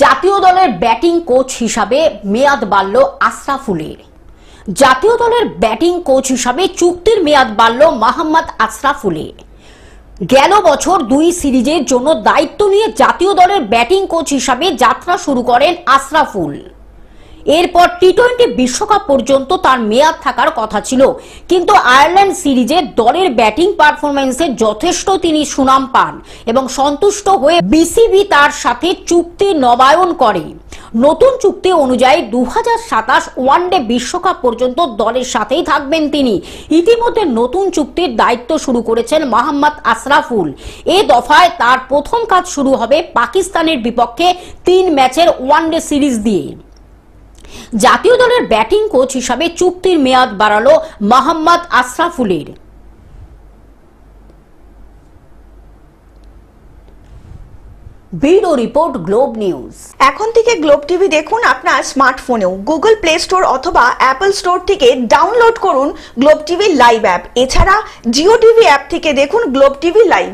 জাতীয় দলের batting coach হিসাবে মেয়াদ বাড়ল আশরাফুলের। জাতীয় দলের ব্যাটিং কোচ হিসাবে চুক্তির মেয়াদ বাড়ল মোহাম্মদ আশরাফুলের। গেল বছর 2 সিরিজের জন্য দায়িত্ব নিয়ে জাতীয় দলের ব্যাটিং কোচ হিসাবে যাত্রা শুরু করেন আশরাফুল। এরপর টি-20 বিশ্বকাপ পর্যন্ত তার মেয়াদ থাকার কথা ছিল, কিন্তু আয়ারল্যান্ড সিরিজে দলের ব্যাটিং পারফরম্যান্সে যথেষ্ট তিনি সুনাম পান এবং সন্তুষ্ট হয়ে বিসিবি তার সাথে চুক্তি নবায়ন করে। নতুন চুক্তি অনুযায়ী 2027 ওয়ানডে বিশ্বকাপ পর্যন্ত দলের সাথেই থাকবেন তিনি। ইতিমধ্যে নতুন চুক্তির দায়িত্ব শুরু করেছেন মোহাম্মদ আশরাফুল। এই দফায় তার প্রথম কাজ শুরু হবে পাকিস্তানের বিপক্ষে 3 ম্যাচের ওয়ানডে সিরিজ দিয়ে। জাতীয় দলের ব্যাটিং কোচ হিসাবে চুক্তির মেয়াদ বাড়ালো মোহাম্মদ আশরাফুলের। Bureau report, Globe News. এখন থেকে গ্লোব টিভি দেখুন আপনার স্মার্টফোনেও। গুগল প্লে স্টোর অথবা অ্যাপল স্টোর থেকে ডাউনলোড করুন গ্লোব টিভি লাইভ অ্যাপ। এছাড়া জিও টিভি অ্যাপ থেকে দেখুন গ্লোব টিভি লাইভ।